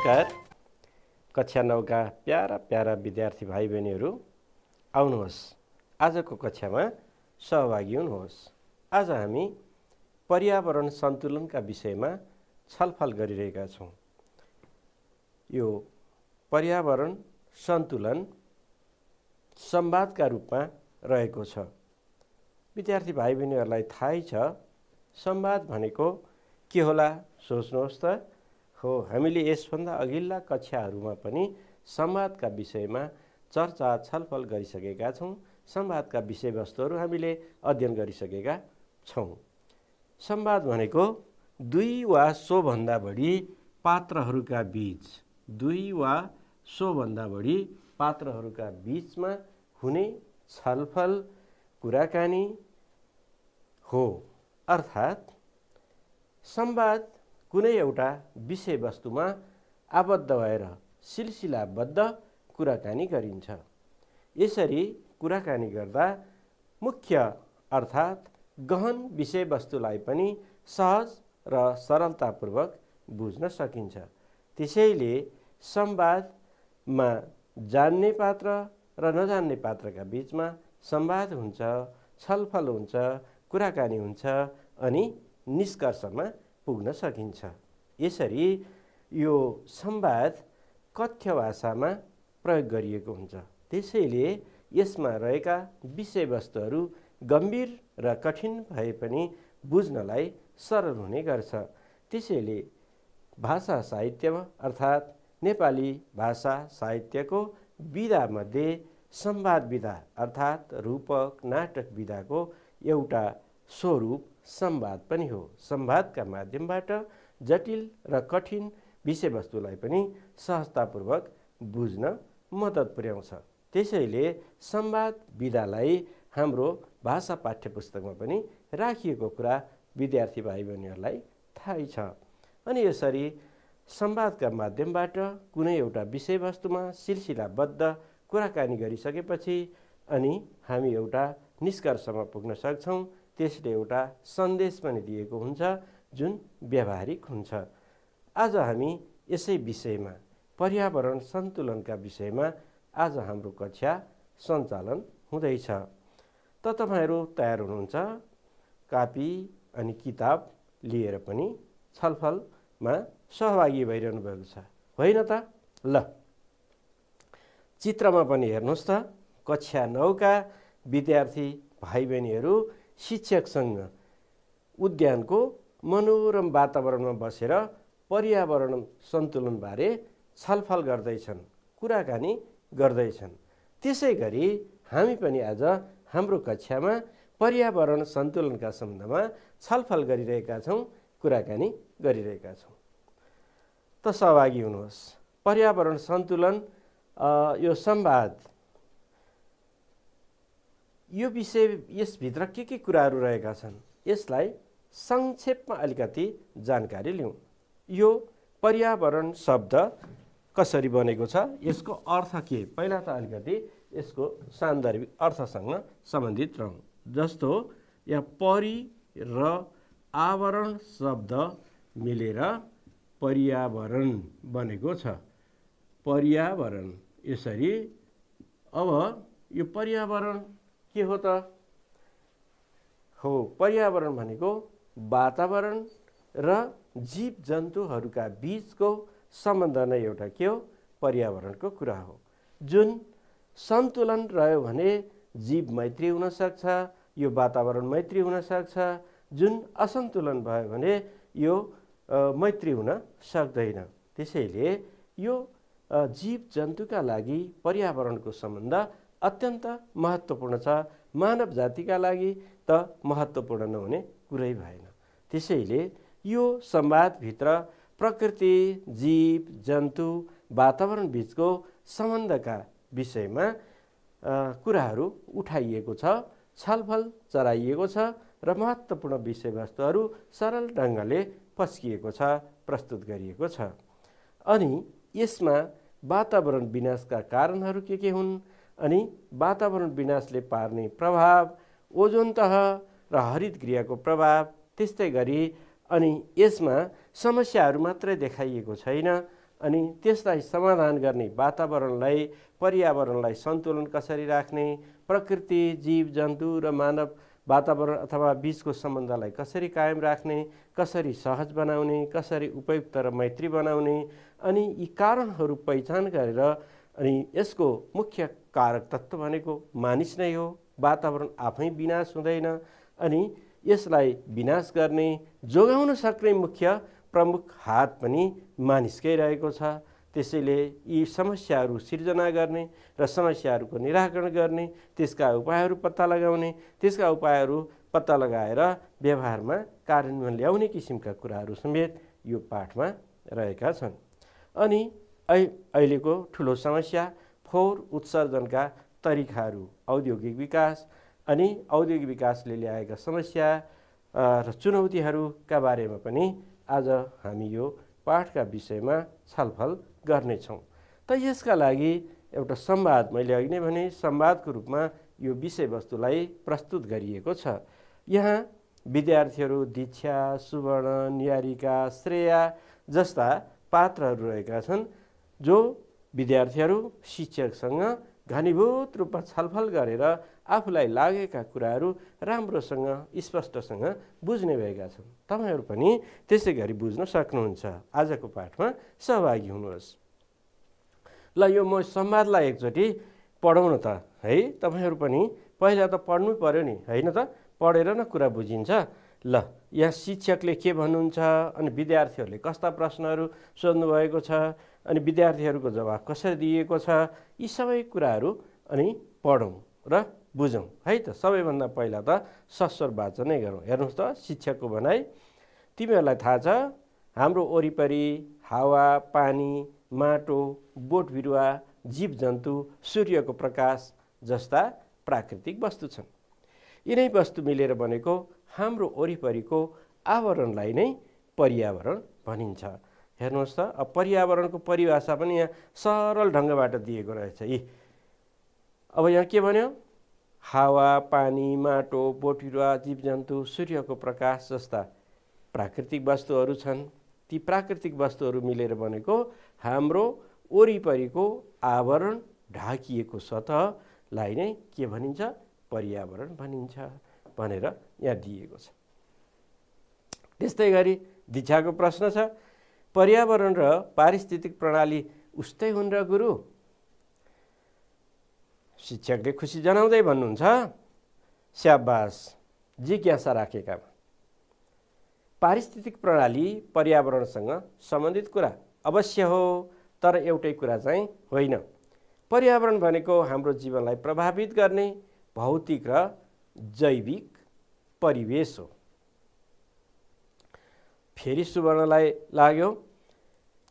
नमस्कार। कक्षा 9 का प्यारा प्यारा विद्यार्थी भाइ बहिनीहरू, आउनुहोस् आजको कक्षामा सहभागी हुनुहोस्। आज हामी पर्यावरण सन्तुलनका विषयमा छलफल गरिरहेका छौँ। यो पर्यावरण सन्तुलन संवादका रूपमा रहेको छ। विद्यार्थी भाइ बहिनीहरूलाई थाहै छ संवाद भनेको के होला, सोच्नुहोस् त। हो, हामीले यसभन्दा अघिल्ला कक्षाहरूमा पनि संवादका विषयमा चर्चा छलफल गरिसकेका छौँ। संवादका विषयवस्तुहरू हामीले अध्ययन गरिसकेका छौँ। संवाद भनेको दुई वा सोभन्दा बढी पात्रहरूका बीचमा हुने छलफल, कुराकानी हो। अर्थात् संवाद कुनै एउटा विषयवस्तुमा आबद्ध भएर सिलसिलाबद्ध कुराकानी गरिन्छ। यसरी कुराकानी गर्दा मुख्य अर्थात् गहन विषयवस्तुलाई पनि सहज र सरलतापूर्वक बुझ्न सकिन्छ। त्यसैले संवादमा जान्ने पात्र र नजान्ने पात्रका बीचमा संवाद हुन्छ, छलफल हुन्छ, कुराकानी हुन्छ अनि निष्कर्षमा पुग्न सकिन्छ। यसरी यो संवाद कथ्य भाषामा प्रयोग गरिएको हुन्छ। त्यसैले यसमा रहेका विषयवस्तुहरू गम्भीर र कठिन भए पनि बुझ्नलाई सरल हुने गर्छ। त्यसैले भाषा साहित्यमा अर्थात् नेपाली भाषा साहित्यको विधामध्ये संवाद विधा अर्थात् रूपक नाटक विधाको एउटा स्वरूप संवाद पनि हो। संवादका माध्यमबाट जटिल र कठिन विषयवस्तुलाई पनि सहजतापूर्वक बुझ्न मद्दत पुर्याउँछ। त्यसैले संवाद विधालाई हाम्रो भाषा पाठ्यपुस्तकमा पनि राखिएको कुरा विद्यार्थी भाइ बहिनीहरूलाई थाहै छ। अनि यसरी संवादका माध्यमबाट कुनै एउटा विषयवस्तुमा सिलसिलाबद्ध कुराकानी गरिसकेपछि अनि हामी एउटा निष्कर्षमा पुग्न सक्छौँ। त्यसले एउटा सन्देश पनि दिएको हुन्छ जुन व्यावहारिक हुन्छ। आज हामी यसै विषयमा पर्यावरण सन्तुलनका विषयमा आज हाम्रो कक्षा सञ्चालन हुँदैछ। त तपाईहरू तयार हुनुहुन्छ? कापी अनि किताब लिएर पनि छलफलमा सहभागी भइरहनु भएको छ, होइन त? ल, चित्रमा पनि हेर्नुहोस् त। कक्षा 9 का विद्यार्थी भाइ बहिनीहरू शिक्षकसँग उद्यानको मनोरम वातावरणमा बसेर पर्यावरण सन्तुलनबारे छलफल गर्दैछन्, कुराकानी गर्दैछन्। त्यसै गरी हामी पनि आज हाम्रो कक्षामा पर्यावरण सन्तुलनका सम्बन्धमा छलफल गरिरहेका छौँ, कुराकानी गरिरहेका छौँ। त सहभागी हुनुहोस्। पर्यावरण सन्तुलन यो संवाद, यो विषय, यसभित्र के कुराहरू रहेका छन् यसलाई संक्षेपमा अलिकति जानकारी लिउँ। यो पर्यावरण शब्द कसरी बनेको छ, यसको अर्थ के, पहिला त अलिकति यसको सान्दर्भिक अर्थसँग सम्बन्धित रहौँ। जस्तो यहाँ परि र आवरण शब्द मिलेर पर्यावरण बनेको छ। पर्यावरण। यसरी अब यो पर्यावरण के हो त? हो, पर्यावरण भनेको वातावरण र जीव जन्तुहरूका बीचको सम्बन्ध नै एउटा के हो? पर्यावरणको कुरा हो। जुन सन्तुलन रह्यो भने जीव मैत्री हुन सक्छ, यो वातावरण मैत्री हुन सक्छ। जुन असन्तुलन भयो भने यो मैत्री हुन सक्दैन। त्यसैले यो जीव जन्तुका लागि पर्यावरणको सम्बन्ध अत्यन्त महत्त्वपूर्ण छ। मानव जातिका लागि त महत्त्वपूर्ण नहुने कुरै भएन। त्यसैले यो संवादभित्र प्रकृति, जीव जन्तु, वातावरण बीचको सम्बन्धका विषयमा कुराहरू उठाइएको छ, छलफल चलाइएको छ र महत्त्वपूर्ण विषयवस्तुहरू सरल ढङ्गले पस्किएको छ, प्रस्तुत गरिएको छ। अनि यसमा वातावरण विनाशका कारणहरू के हुन्, अनि वातावरण विनाशले पार्ने प्रभाव, ओजोन तह र हरित गृहको प्रभाव, त्यस्तै गरी अनि यसमा समस्याहरू मात्रै देखाइएको छैन, अनि त्यसलाई समाधान गर्ने, वातावरणलाई, पर्यावरणलाई सन्तुलन कसरी राख्ने, प्रकृति, जीव जन्तु र मानव वातावरण अथवा बीचको सम्बन्धलाई कसरी कायम राख्ने, कसरी सहज बनाउने, कसरी उपयुक्त र मैत्री बनाउने, अनि यी कारणहरू पहिचान गरेर अनि यसको मुख्य कारक तत्त्व भनेको मानिस नै हो। वातावरण आफै विनाश हुँदैन, अनि यसलाई विनाश गर्ने, जोगाउन सक्ने मुख्य प्रमुख हात पनि मानिसकै रहेको छ। त्यसैले यी समस्याहरू सिर्जना गर्ने र समस्याहरूको निराकरण गर्ने, त्यसका उपायहरू पत्ता लगाउने, त्यसका उपायहरू पत्ता लगाएर व्यवहारमा कार्यान्वयन ल्याउने किसिमका कुराहरू समेत यो पाठमा रहेका छन्। अनि अहिलेको ठुलो समस्या फोहोर उत्सर्जनका तरिकाहरू, औद्योगिक विकास अनि औद्योगिक विकासले ल्याएका समस्या र चुनौतीहरूका बारेमा पनि आज हामी यो पाठका विषयमा छलफल गर्नेछौँ। त यसका लागि एउटा संवाद, मैले अघि नै भने संवादको रूपमा यो विषयवस्तुलाई प्रस्तुत गरिएको छ। यहाँ विद्यार्थीहरू दीक्षा, सुवर्ण, निहारिका, श्रेया जस्ता पात्रहरू रहेका छन्, जो विद्यार्थीहरू शिक्षकसँग घनीभूत रूपमा छलफल गरेर आफूलाई लागेका कुराहरू राम्रोसँग स्पष्टसँग बुझ्ने भएका छन्। तपाईहरू पनि त्यसै गरी बुझ्न सक्नुहुन्छ। आजको पाठमा सहभागी हुनुहोस्। ल यो म संवादलाई एकचोटि पढौँ न त है। तपाईहरू पनि पहिला त पढ्नु पर्यो नि, होइन त? पढेर न कुरा बुझिन्छ। ल यहाँ शिक्षकले के भन्नुहुन्छ, अनि विद्यार्थीहरूले कस्ता प्रश्नहरू सोध्नु भएको छ, अनि विद्यार्थीहरूको जवाफ कसरी दिएको छ, यी सबै कुराहरू अनि पढौँ र बुझौँ है त। सबैभन्दा पहिला त सस्वर वाचन नै गरौँ। हेर्नुहोस् त, शिक्षकको भनाइ, तिमीहरूलाई थाहा छ हाम्रो वरिपरि हावा, पानी, माटो, बोट बिरुवा, जीव जन्तु, सूर्यको प्रकाश जस्ता प्राकृतिक वस्तु छन्। यिनै वस्तु मिलेर बनेको हाम्रो वरिपरिको आवरणलाई नै पर्यावरण भनिन्छ। हेर्नुहोस् त, अब पर्यावरणको परिभाषा पनि यहाँ सरल ढङ्गबाट दिएको रहेछ। अब यहाँ के भन्यो? हावा, पानी, माटो, बोट बिरुवा, जीव जन्तु, सूर्यको प्रकाश जस्ता प्राकृतिक वस्तुहरू छन्। ती प्राकृतिक वस्तुहरू मिलेर बनेको हाम्रो वरिपरिको आवरण, ढाकिएको सतहलाई नै के भनिन्छ? पर्यावरण भनिन्छ भनेर यहाँ दिएको छ। त्यस्तै गरी दीक्षाको प्रश्न छ, पर्यावरण र पारिस्थितिक प्रणाली उस्तै हुन् र गुरु? शिक्षकले खुसी जनाउँदै भन्नुहुन्छ, स्याबास, जिज्ञासा राखेका। पारिस्थितिक प्रणाली पर्यावरणसँग सम्बन्धित कुरा अवश्य हो, तर एउटै कुरा चाहिँ होइन। पर्यावरण भनेको हाम्रो जीवनलाई प्रभावित गर्ने भौतिक र जैविक परिवेश हो। फेरि सुवर्णलाई लाग्यो,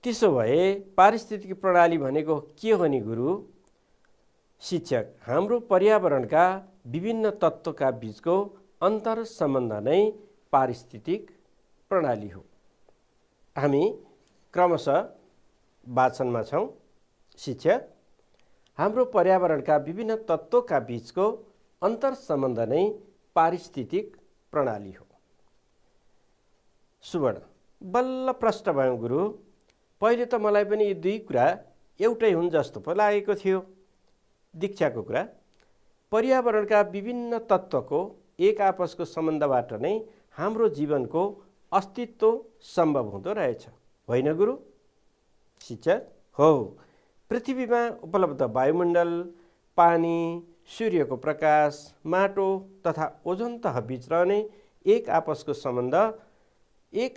त्यसो भए पारिस्थितिक प्रणाली भनेको के हो नि गुरु? शिक्षक, हाम्रो पर्यावरणका विभिन्न तत्त्वका बीचको अन्तर सम्बन्ध नै पारिस्थितिक प्रणाली हो। हामी क्रमशः वाचनमा छौँ। शिक्षक, हाम्रो पर्यावरणका विभिन्न तत्त्वका बीचको अन्तर सम्बन्ध नै पारिस्थितिक प्रणाली हो। सुवर्ण, बल्ल प्रष्ट भयो गुरु। पहिले त मलाई पनि यी दुई कुरा एउटै हुन् जस्तो पो लागेको थियो। दीक्षाको कुरा, पर्यावरणका विभिन्न तत्त्वको एक आपसको सम्बन्धबाट नै हाम्रो जीवनको अस्तित्व सम्भव हुँदो रहेछ, होइन गुरु? शिक्षक, हो। पृथ्वीमा उपलब्ध वायुमण्डल, पानी, सूर्यको प्रकाश, माटो तथा ओजोन तह बीच रहने एक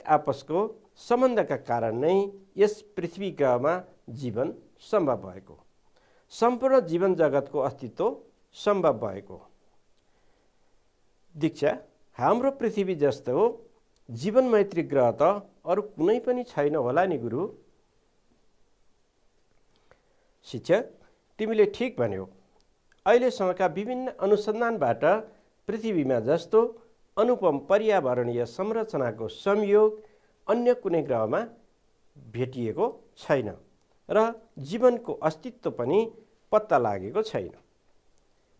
आपसको सम्बन्धका कारण नै यस पृथ्वी ग्रहमा जीवन सम्भव भएको, सम्पूर्ण जीवन जगतको अस्तित्व सम्भव भएको। दीक्षा, हाम्रो पृथ्वी जस्तो जीवन मैत्री ग्रह त अरू कुनै पनि छैन होला नि गुरु? शिक्षक, तिमीले ठिक भन्यौ। अहिलेसम्मका विभिन्न अनुसन्धानबाट पृथ्वीमा जस्तो अनुपम पर्यावरणीय संरचनाको संयोग अन्य कुनै ग्रहमा भेटिएको छैन र जीवनको अस्तित्व पनि पत्ता लागेको छैन।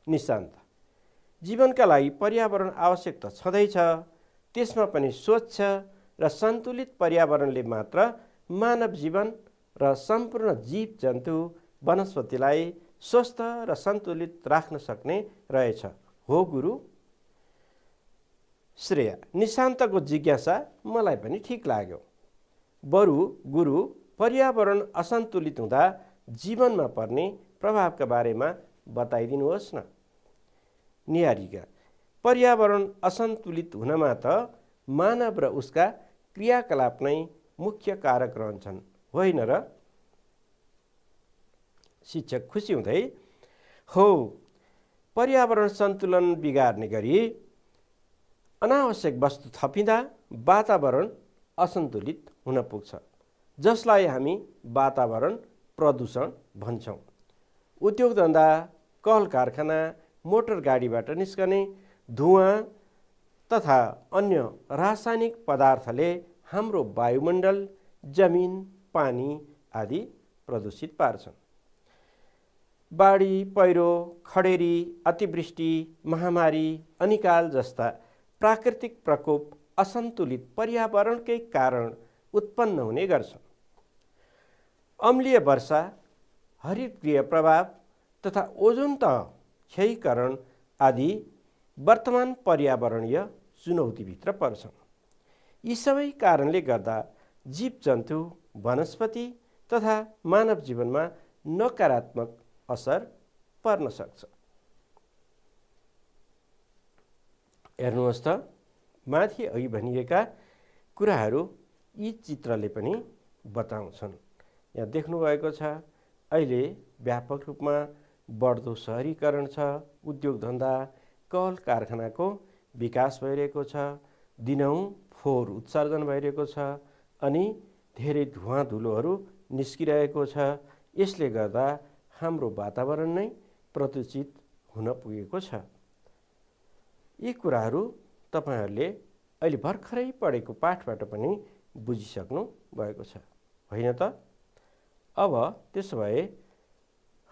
निशान्त, जीवनका लागि पर्यावरण आवश्यक त छँदैछ, त्यसमा पनि स्वच्छ र सन्तुलित पर्यावरणले मात्र मानव जीवन र सम्पूर्ण जीव जन्तु वनस्पतिलाई स्वस्थ र सन्तुलित राख्न सक्ने रहेछ। हो गुरु। श्रेया, निशान्तको जिज्ञासा मलाई पनि ठिक लाग्यो। बरु गुरु, पर्यावरण असन्तुलित हुँदा जीवनमा पर्ने प्रभावका बारेमा बताइदिनुहोस् न। निहारिका, पर्यावरण असन्तुलित हुनमा त मानव र उसका क्रियाकलाप नै मुख्य कारक रहन्छन्, होइन र? शिक्षक खुसी हुँदै, हो, पर्यावरण सन्तुलन बिगार्ने गरी अनावश्यक वस्तु थपिँदा वातावरण असन्तुलित हुन पुग्छ, जसलाई हामी वातावरण प्रदूषण भन्छौँ। उद्योग धन्दा, कल कारखाना, मोटर गाडीबाट निस्कने धुवाँ तथा अन्य रासायनिक पदार्थले हाम्रो वायुमण्डल, जमिन, पानी आदि प्रदूषित पार्छन्। बाढी, पहिरो, खडेरी, अतिवृष्टि, महामारी, अनिकाल जस्ता प्राकृतिक प्रकोप असन्तुलित पर्यावरणकै कारण उत्पन्न हुने गर्छन्। अम्लीय वर्षा, हरितगृह प्रभाव तथा ओजोन तह क्षयीकरण आदि वर्तमान पर्यावरणीय चुनौतीभित्र पर्छन्। यी सबै कारणले गर्दा जीवजन्तु, वनस्पति तथा मानव जीवनमा नकारात्मक असर पर्न सक्छ। हेर्नुहोस् त, माथि अघि भनिएका कुराहरू यी चित्रले पनि बताउँछन्। यहाँ देख्नुभएको छ, अहिले व्यापक रूपमा बढ्दो शहरीकरण छ, उद्योग धन्दा, कल कारखानाको विकास भइरहेको छ, दिनहुँ फोहोर उत्सर्जन भइरहेको छ, अनि धेरै धुवाँ धुलोहरू निस्किरहेको छ। यसले गर्दा हाम्रो वातावरण नै प्रदूषित हुन पुगेको छ। यी कुराहरू तपाईहरूले अहिले भर्खरै पढेको पाठबाट पनि बुझिसक्नु भएको छ, होइन त? अब त्यसो भए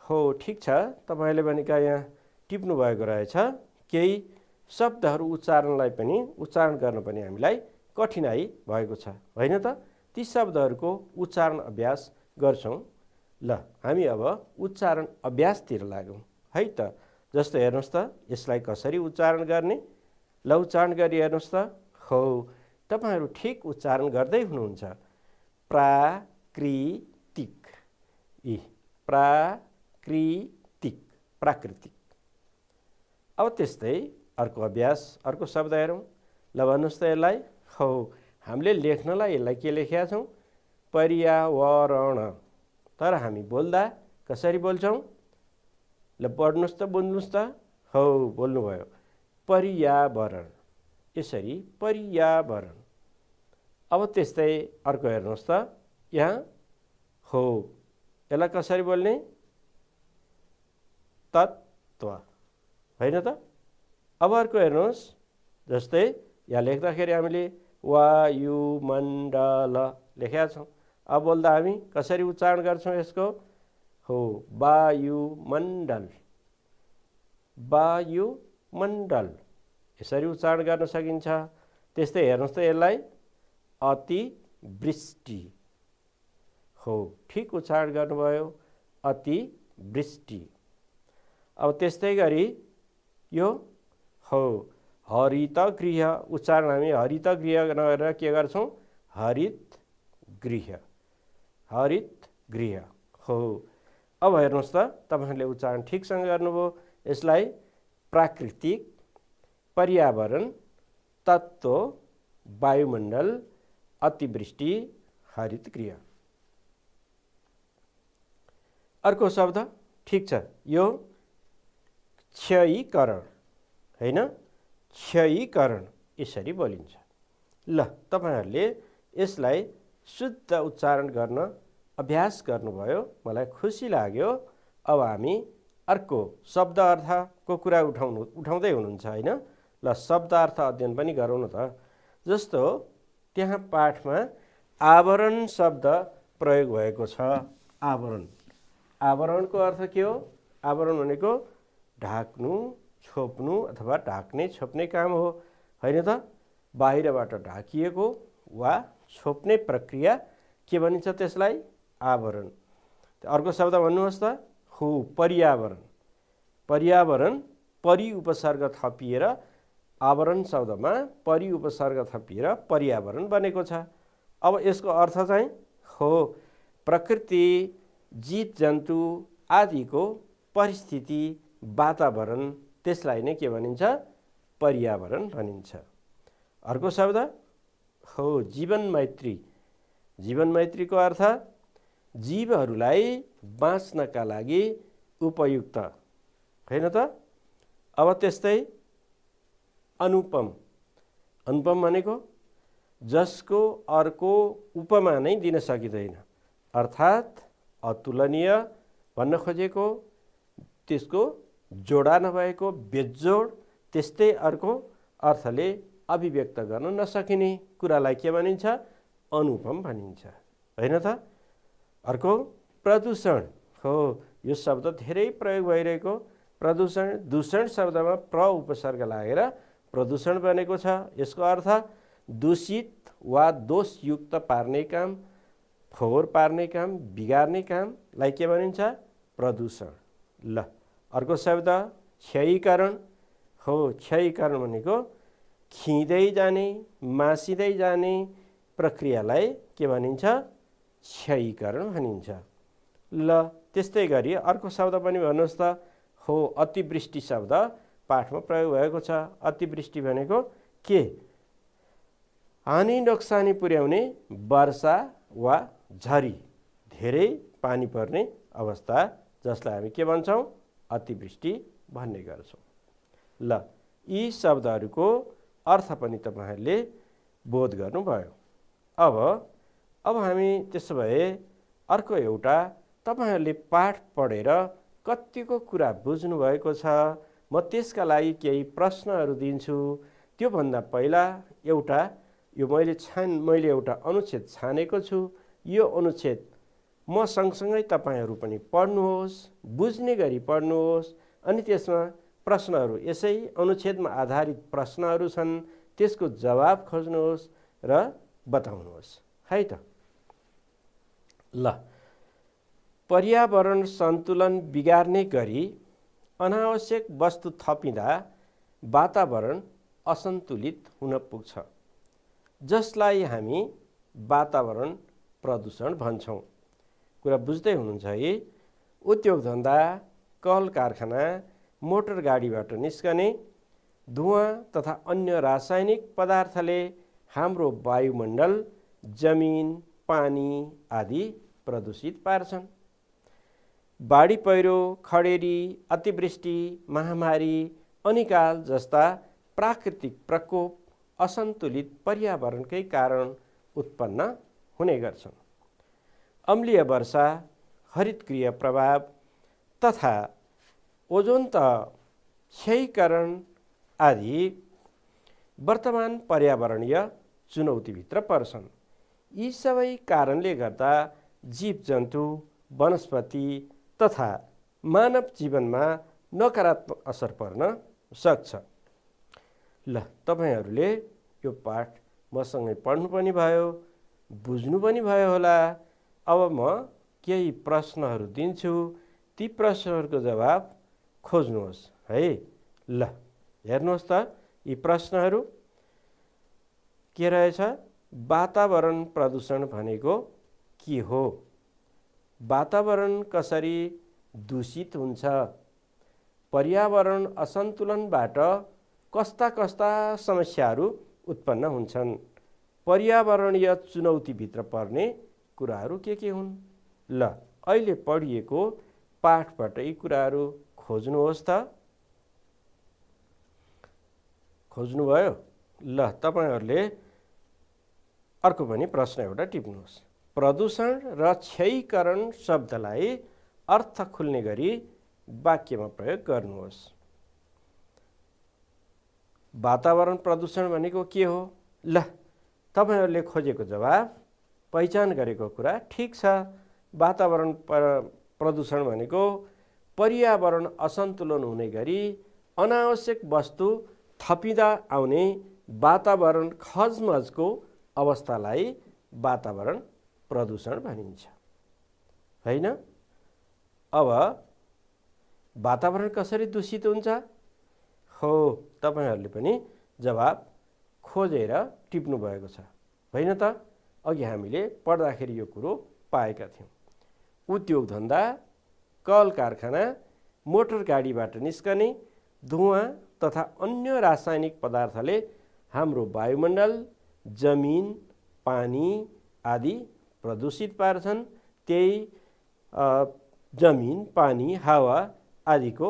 हो, ठिक छ, तपाईँले भनेका यहाँ टिप्नु भएको रहेछ। केही शब्दहरू उच्चारण गर्न पनि हामीलाई कठिनाई भएको छ, होइन त? ती शब्दहरूको उच्चारण अभ्यास गर्छौँ। ल, हामी अब उच्चारण अभ्यासतिर लागौँ है त। जस्तो हेर्नुहोस् त, यसलाई कसरी उच्चारण गर्ने? ल, उच्चारण गरी हेर्नुहोस् त। हो, तपाईँहरू ठिक उच्चारण गर्दै हुनुहुन्छ। प्राकृतिक, यी प्राकृतिक, प्राकृतिक। अब त्यस्तै अर्को अभ्यास, अर्को शब्द हेरौँ। ल, भन्नुहोस् त यसलाई। हो, हामीले लेख्नलाई यसलाई के लेखेका छौँ? पर्यावरण। तर हामी बोल्दा कसरी बोल्छौँ? ल, पढ्नुहोस् त, बोल्नुहोस् त। हो, बोल्नुभयो, पर्यावरण। यसरी पर्यावरण। अब त्यस्तै अर्को हेर्नुहोस् त, यहाँ हो, यसलाई कसरी बोल्ने? तत्त्व, होइन त? अब अर्को हेर्नुहोस्, जस्तै यहाँ लेख्दाखेरि हामीले वायुमण्डल लेखेका छौँ। अब बोल्दा हामी कसरी उच्चारण गर्छौँ यसको? हो, वायुमण्डल, वायुमण्डल। यसरी उच्चारण गर्न सकिन्छ। त्यस्तै हेर्नुहोस् त यसलाई, अतिवृष्टि। हो, ठिक उच्चारण गर्नुभयो, अतिवृष्टि। अब त्यस्तै गरी यो हो, हरितगृह। उच्चारण हामी हरितगृह नगरेर के गर्छौँ? हरितगृह, हरितगृह। हो, अब हेर्नुहोस् त, तपाईँहरूले उच्चारण ठिकसँग गर्नुभयो। यसलाई प्राकृतिक, पर्यावरण, तत्त्व, वायुमण्डल, अतिवृष्टि, हरितगृह। अर्को शब्द, ठिक छ, यो क्षयीकरण, होइन? क्षयीकरण यसरी बोलिन्छ। ल, तपाईँहरूले यसलाई शुद्ध उच्चारण गर्न अभ्यास गर्नुभयो, मलाई खुसी लाग्यो। अब हामी अर्को शब्द अर्थको कुरा उठाउँदै हुनुहुन्छ, होइन? ल, शब्द अर्थ अध्ययन पनि गरौँ न त। जस्तो त्यहाँ पाठमा आवरण शब्द प्रयोग भएको छ। आवरण, आवरणको अर्थ के हो? आवरण भनेको ढाक्नु, छोप्नु अथवा ढाक्ने, छोप्ने काम हो, होइन त? बाहिरबाट ढाकिएको वा छोप्ने प्रक्रिया के भनिन्छ? त्यसलाई आवरण। अर्को शब्द भन्नुहोस् त, हो पर्यावरण। पर्यावरण परि उपसर्ग थपिएर आवरण शब्दमा परि उपसर्ग थपिएर पर्यावरण बनेको छ। अब यसको अर्थ चाहिँ हो प्रकृति, जीव जन्तु आदिको परिस्थिति, वातावरण, त्यसलाई नै के भनिन्छ? पर्यावरण भनिन्छ। अर्को शब्द हो जीवन मैत्री। जीवन मैत्रीको अर्थ जीवहरूलाई बाँच्नका लागि उपयुक्त, होइन त? अब त्यस्तै अनुपम। अनुपम भनेको जसको अर्को उपमा नै दिन सकिँदैन, अर्थात् अतुलनीय भन्न खोजेको, त्यसको जोडा नभएको, बेजोड, त्यस्तै अर्को अर्थले अभिव्यक्त गर्न नसकिने कुरालाई के भनिन्छ? अनुपम भनिन्छ, होइन त? अर्को प्रदूषण हो। यो शब्द धेरै प्रयोग भइरहेको। प्रदूषण, दूषण शब्दमा प्र उपसर्ग लागेर प्रदूषण बनेको छ। यसको अर्थ दूषित वा दोषयुक्त पार्ने काम, फोहोर पार्ने काम, बिगार्ने कामलाई के भनिन्छ? प्रदूषण। ल, अर्को शब्द क्षयीकरण हो। क्षयीकरण भनेको खिँदै जाने, मासिँदै जाने प्रक्रियालाई के भनिन्छ? क्षयीकरण भनिन्छ। ल, त्यस्तै गरी अर्को शब्द पनि भन्नुहोस् त, हो अतिवृष्टि शब्द पाठमा प्रयोग भएको छ। अतिवृष्टि भनेको के? हानि नोक्सानी पुर्याउने वर्षा वा झरी, धेरै पानी पर्ने अवस्था, जसलाई हामी के भन्छौँ? अतिवृष्टि भन्ने गर्छौँ। ल, यी शब्दहरूको अर्थ पनि तपाईहरूले बोध गर्नुभयो। अब हामी त्यसो भए अर्को एउटा, तपाईहरूले पाठ पढेर कतिको कुरा बुझ्नु भएको छ, म त्यसका लागि केही प्रश्नहरू दिन्छु। त्योभन्दा पहिला एउटा मैले एउटा अनुच्छेद छानेको छु। यो अनुच्छेद म सँगसँगै तपाईहरू पनि पढ्नुहोस्, बुझ्ने गरी पढ्नुहोस्, अनि त्यसमा प्रश्नहरू, यसै अनुच्छेदमा आधारित प्रश्नहरू छन्, त्यसको जवाब खोज्नुहोस् र बताउनुहोस्, है त? ल, पर्यावरण सन्तुलन बिगार्ने गरी अनावश्यक वस्तु थपिँदा वातावरण असन्तुलित हुन पुग्छ, जसलाई हामी वातावरण प्रदूषण भन्छौँ। कुरा बुझ्दै हुनुहुन्छ है? उद्योग धन्दा, कल कारखाना, मोटर गाडीबाट निस्कने धुवाँ तथा अन्य रासायनिक पदार्थले हाम्रो वायुमण्डल, जमिन, पानी आदि प्रदूषित पार्छन्। बाढी पहिरो, खडेरी, अतिवृष्टि, महामारी, अनिकाल जस्ता प्राकृतिक प्रकोप असन्तुलित पर्यावरणकै कारण उत्पन्न हुने गर्छन्। अम्लीय वर्षा, हरितगृह प्रभाव तथा ओजोन तह क्षयीकरण आदि वर्तमान पर्यावरणीय चुनौतीभित्र पर्छन्। यी सबै कारणले गर्दा जीवजन्तु, वनस्पति तथा मानव जीवनमा नकारात्मक असर पर्न सक्छ। ल, तपाईहरूले यो पाठ मसँगै पढ्नु पनि भयो, बुझ्नु पनि भयो होला। अब म केही प्रश्नहरू दिन्छु, ती प्रश्नहरूको जवाब खोज्नुहोस् है। ल, हेर्नुहोस् त, यी प्रश्नहरू के रहेछ? वातावरण प्रदूषण भनेको के हो? वातावरण कसरी दूषित हुन्छ? पर्यावरण असन्तुलनबाट कस्ता कस्ता समस्याहरू उत्पन्न हुन्छन्? पर्यावरणीय चुनौतीभित्र पर्ने कुराहरू के हुन्? ल, अहिले पढिएको पाठबाट यी कुराहरू खोज्नुहोस् त। खोज्नुभयो? ल, तपाईहरूले अर्को पनि प्रश्न एउटा टिप्नुहोस्। प्रदूषण र क्षयीकरण शब्दलाई अर्थ खुल्ने गरी वाक्यमा प्रयोग गर्नुहोस्। वातावरण प्रदूषण भनेको के हो? ल, तपाईहरूले खोजेको जवाब, पहिचान गरेको कुरा ठिक छ। वातावरण प्रदूषण भनेको पर्यावरण असन्तुलन हुने गरी अनावश्यक वस्तु थपिँदा आउने वातावरण खजमजको अवस्थालाई वातावरण प्रदूषण भनिन्छ। हैन? अब वातावरण कसरी दूषित हुन्छ? हो, तपाईहरूले पनि जवाब खोजेर टिप्नु भएको छ, होइन त? अघि हामीले पढ्दाखेरि यो कुरो पाएका थियौँ। उद्योग धन्दा, कल कारखाना, मोटर गाडीबाट निस्कने धुवाँ तथा अन्य रासायनिक पदार्थले हाम्रो वायुमण्डल, जमिन, पानी आदि प्रदूषित पार्छन्। त्यही जमिन, पानी, हावा आदिको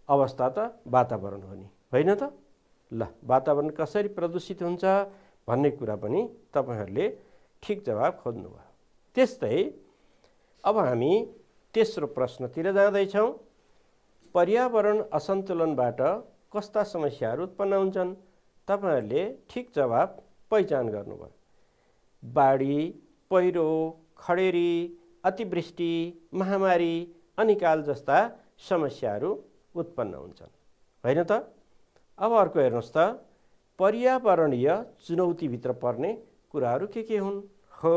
अवस्था त वातावरण हो नि, होइन त? ल, वातावरण कसरी प्रदूषित हुन्छ भन्ने कुरा पनि तपाईहरूले ठिक जवाब खोज्नुभयो। त्यस्तै अब हामी तेस्रो प्रश्नतिर जाँदैछौँ। पर्यावरण असन्तुलनबाट कस्ता समस्याहरू उत्पन्न हुन्छन्? तपाईहरूले ठिक जवाब पहिचान गर्नुभयो। बाढी, पहिरो, खडेरी, अतिवृष्टि, महामारी, अनिकाल जस्ता समस्याहरू उत्पन्न हुन्छन्, होइन त? अब अर्को हेर्नुहोस् त, पर्यावरणीय चुनौतीभित्र पर्ने कुराहरू के हुन्? हो,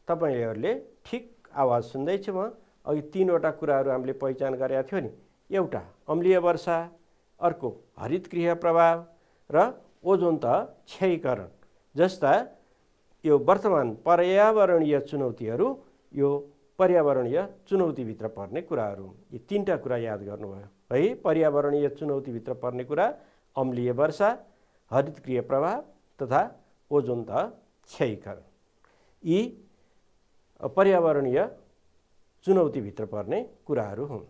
तपाईँहरूले ठिक आवाज सुन्दैछु म। अघि तीनवटा कुराहरू हामीले पहिचान गरेका थियौँ नि। एउटा अम्लीय वर्षा, अर्को हरितगृह प्रभाव र ओजोन तह क्षयीकरण जस्ता यो वर्तमान पर्यावरणीय चुनौतीहरू यो पर्यावरणीय चुनौतीभित्र पर्ने कुराहरू। यी तीनटा कुरा याद गर्नुभयो है। पर्यावरणीय चुनौतीभित्र पर्ने कुरा अम्लीय वर्षा, हरितगृह प्रभाव तथा ओजोन तह क्षयीकरण। यी पर्यावरणीय चुनौतीभित्र पर्ने कुराहरू हुन्।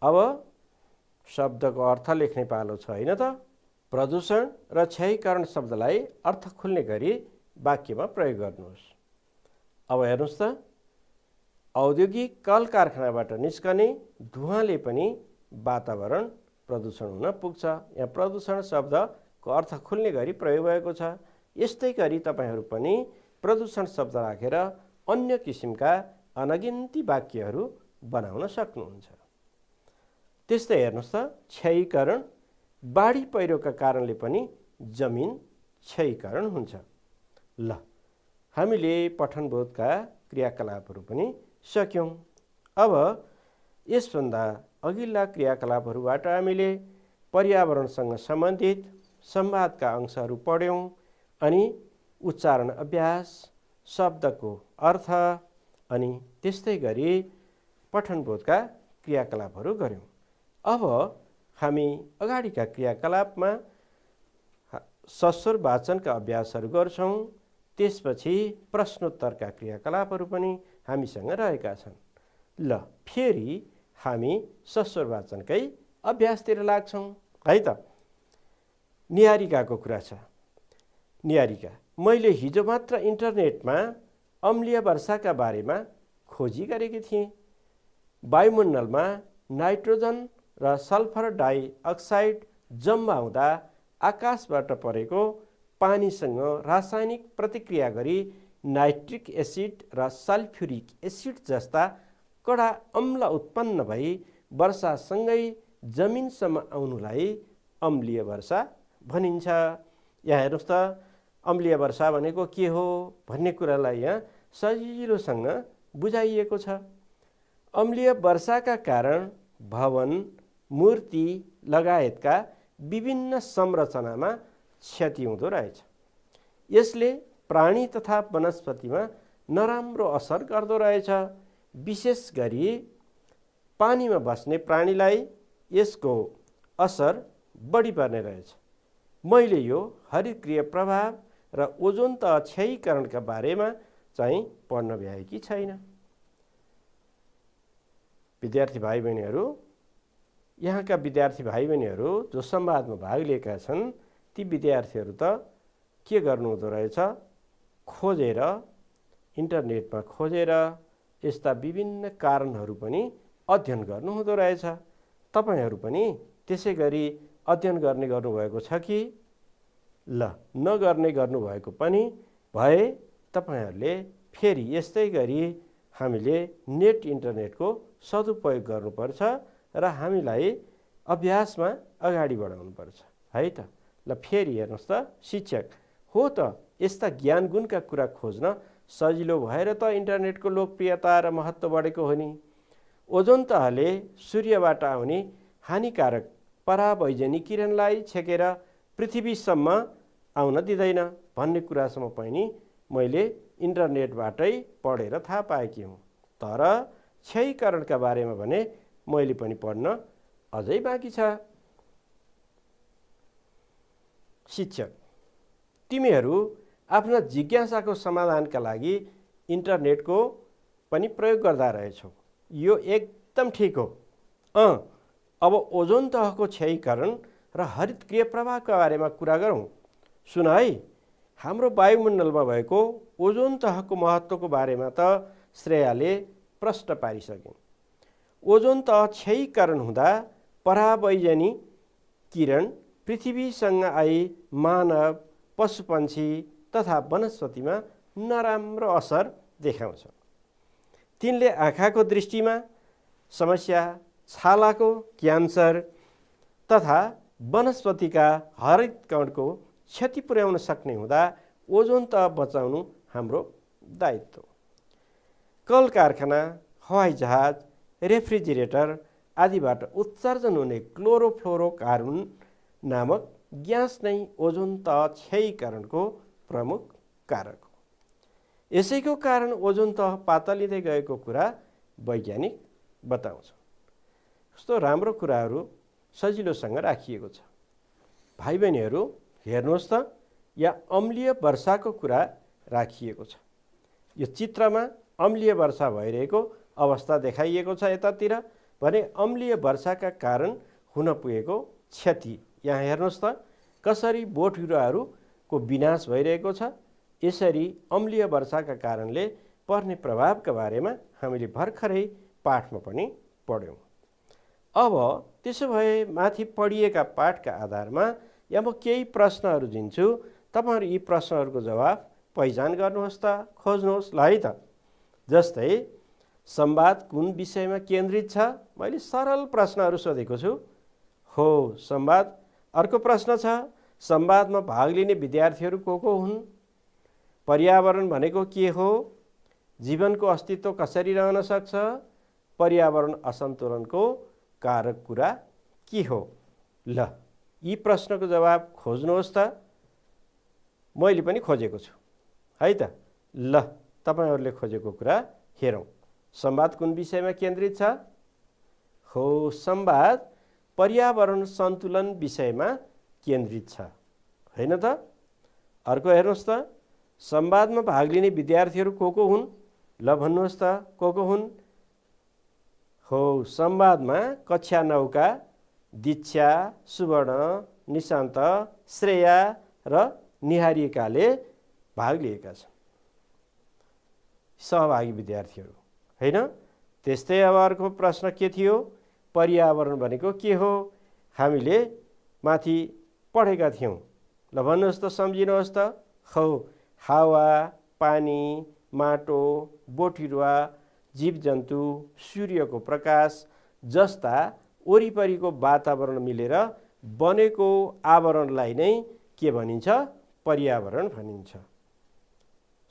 अब शब्दको अर्थ लेख्ने पालो छ, होइन त? प्रदूषण र क्षयीकरण शब्दलाई अर्थ खुल्ने गरी वाक्यमा प्रयोग गर्नुहोस्। अब हेर्नुहोस् त, औद्योगिक कल कारखानाबाट निस्कने धुवाँले पनि वातावरण प्रदूषण हुन पुग्छ। यहाँ प्रदूषण शब्दको अर्थ खुल्ने गरी प्रयोग भएको छ। यस्तै गरी तपाईहरू पनि प्रदूषण शब्द राखेर अन्य किसिमका अनगिन्ती वाक्यहरू बनाउन सक्नुहुन्छ। त्यस्तै हेर्नुहोस् त, क्षयीकरण, बाढी पहिरोका कारणले पनि जमिन क्षयीकरण हुन्छ। ल, हामीले पठनबोधका क्रियाकलापहरू पनि सक्यौँ। अब यसभन्दा अघिल्ला क्रियाकलापहरूबाट हामीले पर्यावरणसँग सम्बन्धित संवादका अंशहरू पढ्यौँ अनि उच्चारण अभ्यास, शब्दको अर्थ अनि त्यस्तै गरी पठनबोधका क्रियाकलापहरू गऱ्यौँ। अब हामी अगाडिका क्रियाकलापमा सस्वर वाचनका अभ्यासहरू गर्छौँ। त्यसपछि प्रश्नोत्तरका क्रियाकलापहरू पनि हामीसँग रहेका छन्। ल, फेरि हामी सस्वर वाचनकै अभ्यासतिर लाग्छौँ है त। निहारिकाको कुरा छ। निहारिका, मैले हिजो मात्र इन्टरनेटमा अम्लीय वर्षाका बारेमा खोजी गरेकी थिएँ। वायुमण्डलमा नाइट्रोजन र सल्फर डाइअक्साइड जम्मा हुँदा आकाशबाट परेको पानीसँग रासायनिक प्रतिक्रिया गरी नाइट्रिक एसिड र सल्फ्युरिक एसिड जस्ता कडा अम्ल उत्पन्न भई वर्षासँगै जमिनसम्म आउनुलाई अम्लीय वर्षा भनिन्छ। यहाँ हेर्नुहोस् त, अम्लीय वर्षा भनेको के हो भन्ने कुरालाई यहाँ सजिलोसँग बुझाइएको छ। अम्लीय वर्षाका कारण भवन, मूर्ति लगायतका विभिन्न संरचनामा क्षति हुँदो रहेछ। यसले प्राणी तथा वनस्पतिमा नराम्रो असर गर्दो रहेछ। विशेष गरी पानीमा बस्ने प्राणीलाई यसको असर बढी पर्ने रहेछ। मैले यो हरितगृह प्रभाव र ओजोन तह क्षयीकरणका बारेमा चाहिँ पढ्न भ्याएकी छैन। विद्यार्थी भाइ बहिनीहरू, यहाँका विद्यार्थी भाइ बहिनीहरू जो संवादमा भाग लिएका छन् ती विद्यार्थीहरू त के गर्नुहुँदो रहेछ, खोजेर इन्टरनेटमा खोजेर यस्ता विभिन्न कारणहरू पनि अध्ययन गर्नुहुँदो रहेछ। तपाईहरू पनि त्यसै गरी अध्ययन गर्ने गर्नुभएको छ कि? ल, नगर्ने गर्नुभएको पनि भए तपाईहरूले फेरि यस्तै गरी हामीले नेट इन्टरनेटको सदुपयोग गर्नुपर्छ र हामीलाई अभ्यासमा अगाडि बढाउनुपर्छ है त। ल, फेरि हेर्नुहोस् त, शिक्षक हो त यस्ता ज्ञान गुणका कुरा खोज्न सजिलो भएर त इन्टरनेटको लोकप्रियता र महत्त्व बढेको हो नि। ओजोन तहले सूर्यबाट आउने हानिकारक परावैजनी किरणलाई छेकेर पृथ्वीसम्म आउन दिँदैन भन्ने कुरासम्म पनि मैले इन्टरनेटबाटै पढेर थाहा पाएकी हुँ। तर क्षयीकरणका बारेमा भने मैले पनि पढ्न अझै बाँकी छ। शिक्षक, तिमीहरू आफ्ना जिज्ञासाको समाधानका लागि इन्टरनेटको पनि प्रयोग गर्दा रहेछौ। यो एकदम ठिक हो। अब ओजोन तहको क्षयीकरण र हरितगृह प्रभावका बारेमा कुरा गरौँ। सुन है, हाम्रो वायुमण्डलमा भएको ओजोन तहको महत्त्वको बारेमा त श्रेयाले प्रश्न पारिसकिन्। ओजोन तह क्षयीकरण हुँदा परावैजनी किरण पृथ्वीसँग आई मानव, पशुपन्छी तथा वनस्पतिमा नराम्रो असर देखाउँछ। तिनले आँखाको दृष्टिमा समस्या, छालाको क्यान्सर तथा वनस्पतिका हरित कणको क्षति पुर्याउन सक्ने हुँदा ओजोन तह बचाउनु हाम्रो दायित्व। कल कारखाना, हवाई जहाज, रेफ्रिजरेटर आदिबाट उत्सर्जन हुने क्लोरोफ्लोरोकार्बन नामक ग्यास नै ओजोन तह क्षयीकरणको प्रमुख कारक हो। यसैको कारण ओजोन तह पातलिँदै गएको कुरा वैज्ञानिक बताउँछ। कस्तो राम्रो कुराहरू सजिलोसँग राखिएको छ। भाइ बहिनीहरू हेर्नुहोस् त, यहाँ अम्लीय वर्षाको कुरा राखिएको छ। यो चित्रमा अम्लीय वर्षा भइरहेको अवस्था देखाइएको छ। यतातिर भने अम्लीय वर्षाका कारण हुन पुगेको क्षति यहाँ हेर्नुहोस् त, कसरी बोट बिरुवाहरूको विनाश भइरहेको छ। यसरी अम्लीय वर्षाका कारणले पर्ने प्रभावका बारेमा हामीले भर्खरै पाठमा पनि पढ्यौँ। अब त्यसो भए माथि पढिएका पाठका आधारमा यहाँ म केही प्रश्नहरू दिन्छु। तपाईहरु यी प्रश्नहरूको जवाफ पहिचान गर्नुहोस् त, खोज्नुहोस् ल है त। जस्तै संवाद कुन विषयमा केन्द्रित छ? मैले सरल प्रश्नहरू सोधेको छु। हो संवाद। अर्को प्रश्न छ, संवादमा भाग लिने विद्यार्थीहरू को हुन्? पर्यावरण भनेको के हो? जीवनको अस्तित्व कसरी रहन सक्छ? पर्यावरण असन्तुलनको कारक कुरा के हो? ल यी प्रश्नको जवाब खोज्नुहोस् त। मैले पनि खोजेको छु है त। ल तपाईहरुले खोजेको कुरा हेरौं। संवाद कुन विषयमा केन्द्रित छ? हो संवाद पर्यावरण सन्तुलन विषयमा केन्द्रित छ, हैन त? अर्को हेर्नुहोस् त, संवादमा भाग लिने विद्यार्थीहरू को हुन्? ल भन्नुहोस् त को हुन्? हो संवादमा कक्षा 9 का दीक्षा, सुवर्ण, निशान्त, श्रेया र निहारिकाले भाग लिएका छन्, सहभागी विद्यार्थीहरू, हैन? त्यस्तै अब अर्को प्रश्न के थियो? पर्यावरण भनेको के हो? हामीले माथि पढेका थियौं। ल भन्नुहोस् त, सम्झिनुहोस् त। हो हावा, पानी, माटो, बोटबिरुवा, जीवजन्तु, सूर्यको प्रकाश जस्ता वरिपरिको वातावरण मिलेर बनेको आवरणलाई नै के भनिन्छ? पर्यावरण भनिन्छ।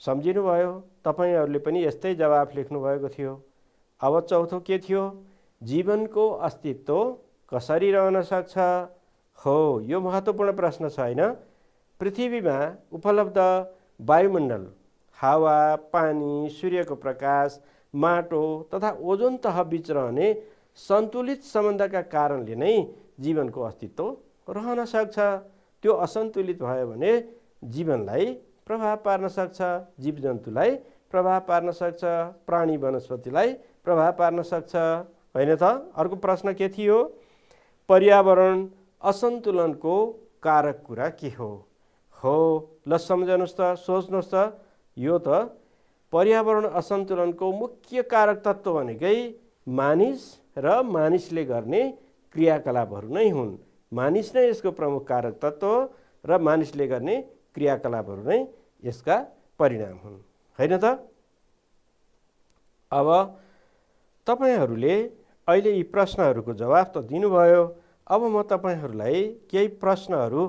सम्झिनुभयो? तपाईहरुले पनि यस्तै जवाफ लेख्नु भएको थियो। अब चौथो के थियो? जीवनको अस्तित्व कसरी रहन सक्छ? हो यो महत्त्वपूर्ण प्रश्न छ, हैन? पृथ्वीमा उपलब्ध वायुमण्डल, हावा, पानी, सूर्यको प्रकाश, माटो तथा ओजोन तह बीच रहने सन्तुलित सम्बन्धका कारणले नै जीवनको अस्तित्व रहन सक्छ। त्यो असन्तुलित भयो भने जीवनलाई प्रभाव पार्न सक्छ, जीवजन्तुलाई प्रभाव पार्न सक्छ, प्राणी वनस्पतिलाई प्रभाव पार्न सक्छ, हैन त? अर्को प्रश्न के थियो? पर्यावरण असन्तुलनको कारक कुरा के हो? हो ल सम्झनुस् त, सोच्नुस् त। यो त पर्यावरण असन्तुलनको मुख्य कारक तत्त्व भनेकै मानिस र मानिसले गर्ने क्रियाकलापहरू नै हुन्। मानिस नै यसको प्रमुख कारक तत्त्व र मानिसले गर्ने क्रियाकलापहरू नै यसका परिणाम हुन्, हैन त? अब तपाईहरुले अहिले यी प्रश्नहरूको जवाफ त दिनुभयो। अब म तपाईहरुलाई केही प्रश्नहरू,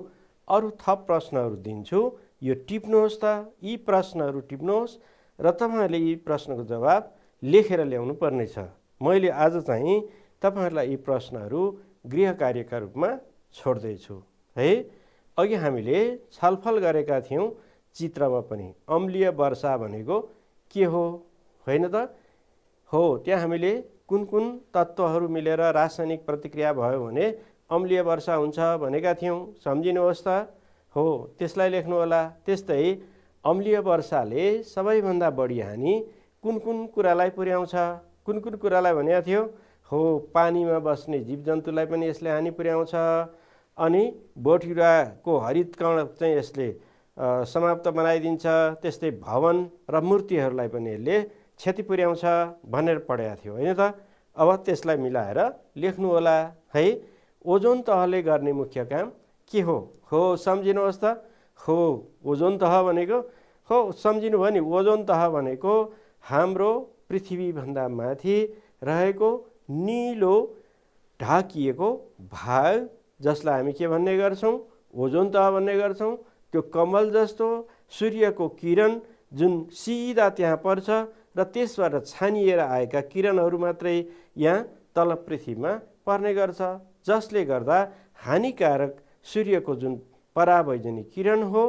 अरु थप प्रश्नहरू दिन्छु। यो टिप्नुहोस् त, यी प्रश्नहरू टिप्नुहोस् र तपाईँहरूले यी प्रश्नको जवाब लेखेर ल्याउनु पर्नेछ। मैले आज चाहिँ तपाईँहरूलाई यी प्रश्नहरू गृह कार्यका रूपमा छोड्दैछु है। अघि हामीले छलफल गरेका थियौँ चित्रमा पनि अम्लीय वर्षा भनेको के हो, होइन त? हो, त्यहाँ हामीले कुन कुन तत्त्वहरू मिलेर रासायनिक प्रतिक्रिया भयो भने अम्लीय वर्षा हुन्छ भनेका थियौँ। सम्झिनुहोस् त? हो, त्यसलाई लेख्नु होला। त्यस्तै अम्लीय वर्षाले सबैभन्दा बढी हानि कुन कुन कुरालाई पुर्याउँछ? कुन कुन कुरालाई भनेको थियो? हो, पानीमा बस्ने जीवजन्तुलाई पनि यसले हानि पुर्याउँछ। अनि बोटबिरुवाको हरित कण चाहिँ यसले समाप्त बनाइदिन्छ। त्यस्तै भवन र मूर्तिहरूलाई पनि यसले क्षति पुर्याउँछ भनेर पढेको थियो, होइन त? अब त्यसलाई मिलाएर लेख्नु होला है। ओजोन तहले गर्ने मुख्य काम के हो? हो, सम्झिनुहोस् त? हो, ओजोन तह भनेको, हो सम्झिनु भयो नि, ओजोन तह भनेको हाम्रो पृथ्वीभन्दा माथि रहेको निलो ढाकिएको भाग, जसलाई हामी के भन्ने गर्छौँ? ओजोन तह भन्ने गर्छौँ। त्यो कमल जस्तो सूर्यको किरण जुन सिधा त्यहाँ पर्छ र त्यसबाट छानिएर आएका किरणहरू मात्रै यहाँ तल पृथ्वीमा पर्ने गर्छ, जसले गर्दा हानिकारक सूर्यको जुन परावैजनी किरण हो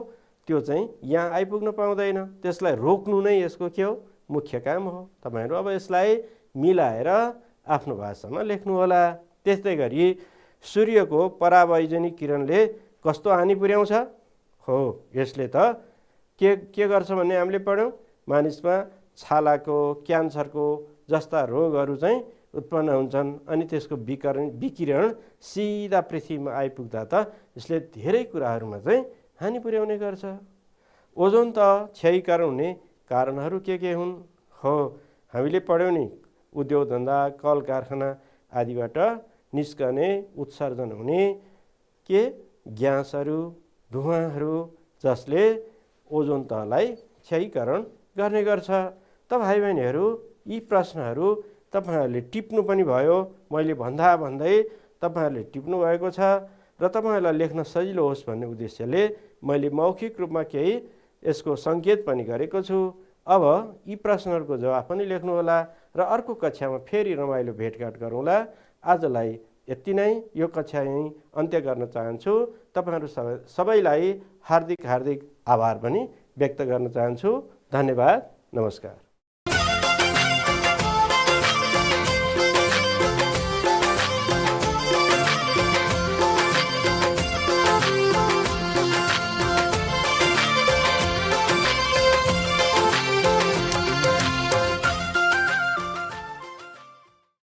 त्यो चाहिँ यहाँ आइपुग्न पाउँदैन। त्यसलाई रोक्नु नै यसको के हो? मुख्य काम हो। तपाईहरू अब यसलाई मिलाएर आफ्नो भाषामा लेख्नु होला। त्यस्तै गरी सूर्यको परावैजनी किरणले कस्तो हानि पुर्याउँछ? हो, यसले त के गर्छ भन्ने हामीले पढ्यौँ। मानिसमा छालाको, क्यान्सरको जस्ता रोगहरू चाहिँ उत्पन्न हुन्छन्। अनि त्यसको विकिरण सिधा पृथ्वीमा आइपुग्दा त यसले धेरै कुराहरूमा चाहिँ हानि पुर्याउने गर्छ। ओजोन तह क्षयीकरण हुने कारणहरू के हुन्? हो, हामीले पढ्यौँ नि, उद्योग धन्दा, कल कारखाना आदिबाट निस्कने, उत्सर्जन हुने के ग्यासहरू, धुवाँहरू, जसले ओजोन तहलाई क्षयीकरण गर्ने गर्छ। त भाइ बहिनीहरू, यी प्रश्नहरू तपाईँहरूले टिप्नु पनि भयो। मैले भन्दै तपाईँहरूले टिप्नु भएको छ र तपाईँहरूलाई लेख्न सजिलो होस् भन्ने उद्देश्यले मैले मौखिक रूपमा केही यसको सङ्केत पनि गरेको छु। अब यी प्रश्नहरूको जवाफ पनि लेख्नु होला र अर्को कक्षामा फेरि रमाइलो भेटघाट गरौँला। आजलाई यति नै, यो कक्षा यहीँ अन्त्य गर्न चाहन्छु। तपाईँहरू सबैलाई हार्दिक आभार पनि व्यक्त गर्न चाहन्छु। धन्यवाद, नमस्कार।